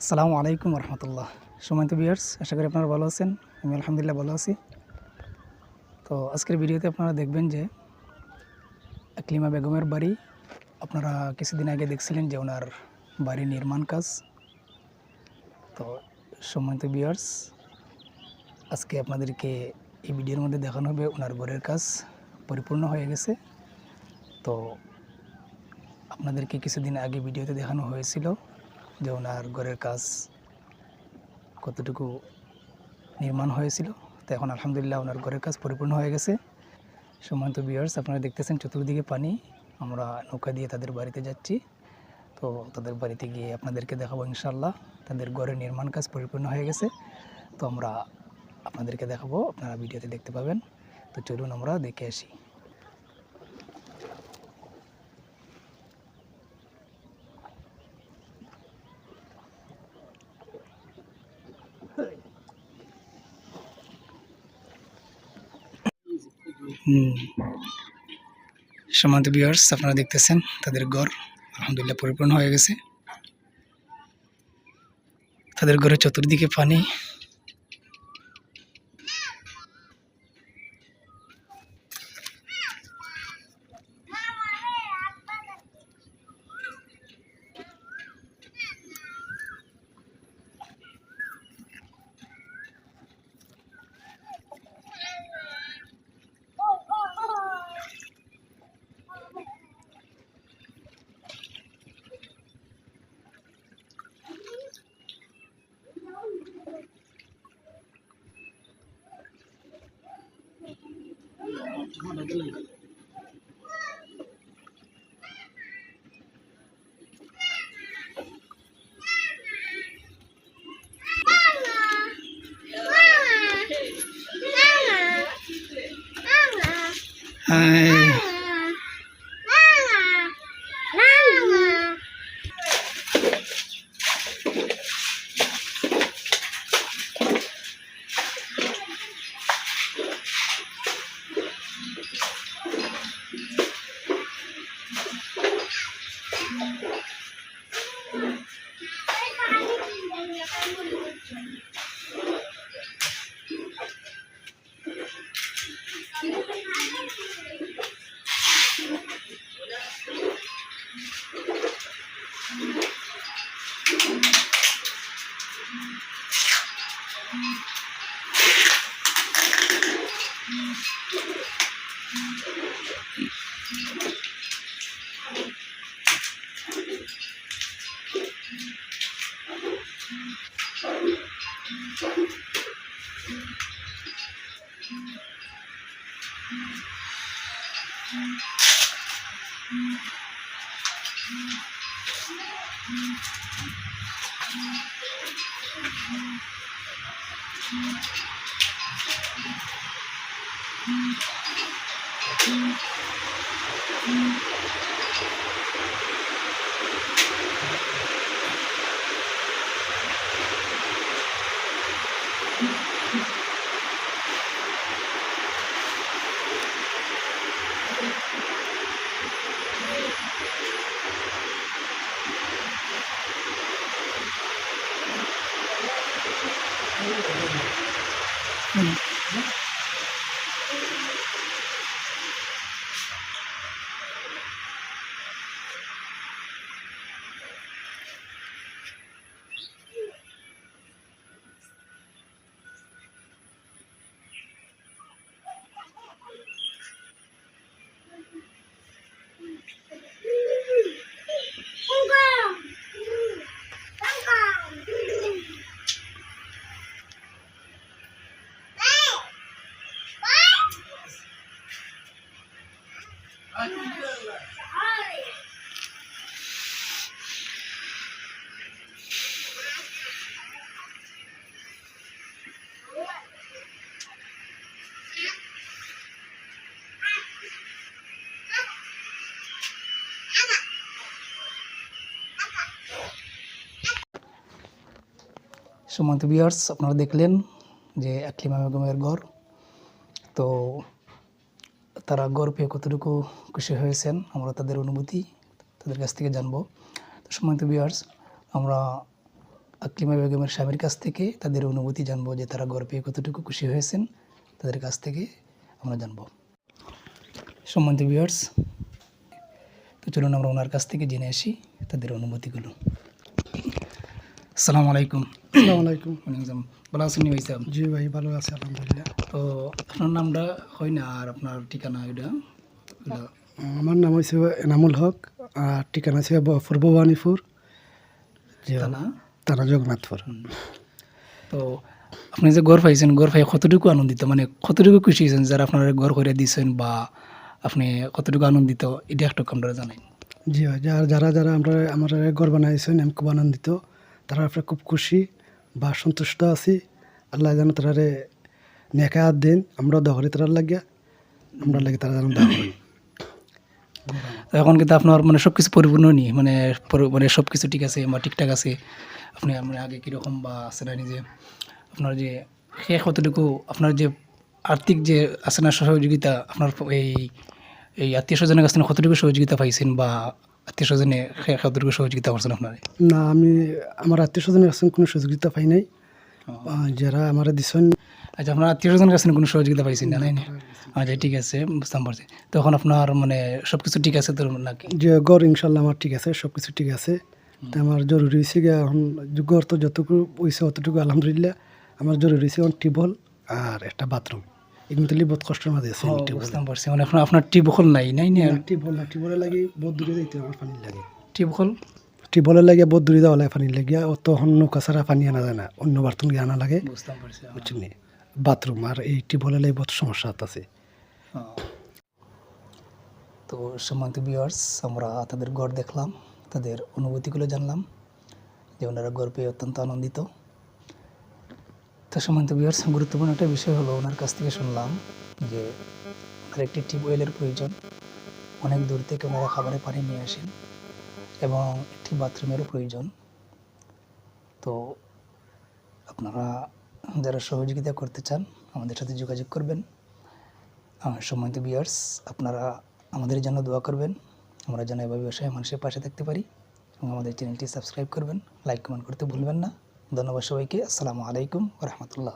আসসালামু আলাইকুম রহমতুল্লাহ। সম্মানিত ভিউয়ার্স, আশা করি আপনারা ভালো আছেন। আমি আলহামদুলিল্লাহ ভালো আছি। তো আজকের ভিডিওতে আপনারা দেখবেন যে আকলিমা বেগমের বাড়ি। আপনারা কিছুদিন আগে দেখছিলেন যে ওনার বাড়ি নির্মাণ কাজ। তো সম্মানিত ভিউয়ার্স, আজকে আপনাদেরকে এই ভিডিওর মধ্যে দেখানো হবে ওনার ঘরের কাজ পরিপূর্ণ হয়ে গেছে। তো আপনাদেরকে কিছুদিন আগে ভিডিওতে দেখানো হয়েছিল যে ওনার ঘরের কাজ কতটুকু নির্মাণ হয়েছিল। তো এখন আলহামদুলিল্লাহ ওনার ঘরের কাজ পরিপূর্ণ হয়ে গেছে। সম্মানিত ভিউয়ার্স, আপনারা দেখতেছেন চতুর্দিকে পানি। আমরা নৌকা দিয়ে তাদের বাড়িতে যাচ্ছি। তো তাদের বাড়িতে গিয়ে আপনাদেরকে দেখাবো ইনশাআল্লাহ। তাদের ঘরের নির্মাণ কাজ পরিপূর্ণ হয়ে গেছে। তো আমরা আপনাদেরকে দেখাবো, আপনারা ভিডিওতে দেখতে পাবেন। তো চলুন আমরা দেখে আসি। সম্মানিত ভিউয়ার্স, আপনারা দেখতেছেন তাদের ঘর আলহামদুলিল্লাহ পরিপূর্ণ হয়ে গেছে। তাদের ঘরের চতুর্দিকে পানি। সম্মানিত ভিউয়ার্স, আপনারা দেখলেন যে আকলিমা বেগমের ঘর। তো তারা ঘর পেয়ে কতটুকু খুশি হয়েছেন, আমরা তাদের অনুভূতি তাদের কাছ থেকে জানবো। তো সম্মানিত ভিউয়ার্স, আমরা আকলিমা বেগমের স্বামীর কাছ থেকে তাদের অনুভূতি জানবো, যে তারা ঘর পেয়ে কতটুকু খুশি হয়েছেন, তাদের কাছ থেকে আমরা জানবো। সম্মানিত ভিউয়ার্স, তো চলুন আমরা ওনার কাছ থেকে জেনে আসি তাদের অনুভূতিগুলো। আসসালামু আলাইকুম। আসসালামু আলাইকুম। ওয়ালাইকুম। ভালো আছেন ভাই সাহেব? জি ভাই, ভালো আছে আলহামদুলিল্লাহ। তো আপনার নামটা হয় না আর আপনার ঠিকানা এটা? আমার নাম হয়েছে এনামুল হক, আর ঠিকানা আছে পূর্ব ভবানীপুর, থানা থানা জগন্নাথপুর। তো আপনি যে ঘর পাইছেন, ঘর পাই কতটুকু আনন্দিত, মানে কতটুকু খুশি হয়েছেন যারা আপনার ঘর করে দিয়েছেন, বা আপনি কতটুকু আনন্দিত, এটা একটু আপনারা জানেন? জি ভাই, যারা যারা আমার ঘর বানাইছেন আমি খুব আনন্দিত, তারা আপনার খুব খুশি বা সন্তুষ্ট আছি। আল্লাহ যেন তারারে নেকা হাত দেন, আমরা দোয়া করি তারার লাগিয়া, আমরা লাগে তারা যেন দোয়া করেন। তো এখন কিন্তু আপনার মানে সব কিছু পরিপূর্ণ নেই, মানে মানে সব কিছু ঠিক আছে বা ঠিকঠাক আছে? আপনি মানে আগে কীরকম বা আছে না, যে আপনার যে সে কতটুকু আপনার যে আর্থিক যে আছে না সহযোগিতা, আপনার এই এই আত্মীয় স্বজনের কাছ থেকে কতটুকু সহযোগিতা পাইছেন, বা আত্মীয় স্বজনে কতটুকু সহযোগিতা করছেন আপনার? না, আমি আমার আত্মীয় স্বজনের কাছে কোনো সহযোগিতা পাই নাই। যারা আমার দিছেন, আচ্ছা, আপনার আত্মীয় স্বজনের কাছে কোনো সহযোগিতা পাইছেন না? না, আচ্ছা ঠিক আছে, বুঝতে পারছি। তখন আপনার মানে সব কিছু ঠিক আছে তো নাকি? যে ঘর ইনশাল্লাহ আমার ঠিক আছে, সব কিছু ঠিক আছে। তো আমার জরুরি হয়েছে গিয়ে এখন ঘর তো যতটুকু হয়েছে অতটুকু আলহামদুলিল্লাহ। আমার জরুরি হয়েছে এখন টিউবওয়েল আর একটা বাথরুম, এগুলো তো বহুত কষ্টের মাঝে আছে। বুঝতে পারছি, মানে আপনার টিউবওয়েল নাই? নাই না, টিউবওয়েলের লাগে বহুত দূরে যাইতে আমার পানি লাগে। টিউবওয়েল লাগে বহুত দূরে যাওয়া লাগে পানি লাগে, অত নৌকা ছাড়া পানি আনা যায় না, অন্য বাথরুম গিয়ে আনা লাগে। বুঝতে পারছি। বুঝছেন, বাথরুম আর এই টিউবওয়েলের লাগে বহুত সমস্যা আছে। তো সম্মানিত ভিউয়ার্স, আমরা তাদের ঘর দেখলাম, তাদের অনুভূতিগুলো জানলাম, যে ওনারা ঘর পেয়ে অত্যন্ত আনন্দিত। তো সম্মানিত ভিউয়ার্স, গুরুত্বপূর্ণ একটা বিষয় হলো, ওনার কাছ থেকে শুনলাম যে ওনার একটি টিউবওয়েলের প্রয়োজন, অনেক দূর থেকে ওনারা খাবারের পানি নিয়ে আসেন, এবং একটি বাথরুমেরও প্রয়োজন। তো আপনারা যারা সহযোগিতা করতে চান আমাদের সাথে যোগাযোগ করবেন। সম্মানিত ভিউয়ার্স, আপনারা আমাদের জন্য দোয়া করবেন, আমরা যেন এভাবে ব্যবসায় মানুষের পাশে থাকতে পারি, এবং আমাদের চ্যানেলটি সাবস্ক্রাইব করবেন, লাইক কমেন্ট করতে ভুলবেন না। ধন্যবাদ সবাইকে। আসসালামু আলাইকুম ওয়া রাহমাতুল্লাহ।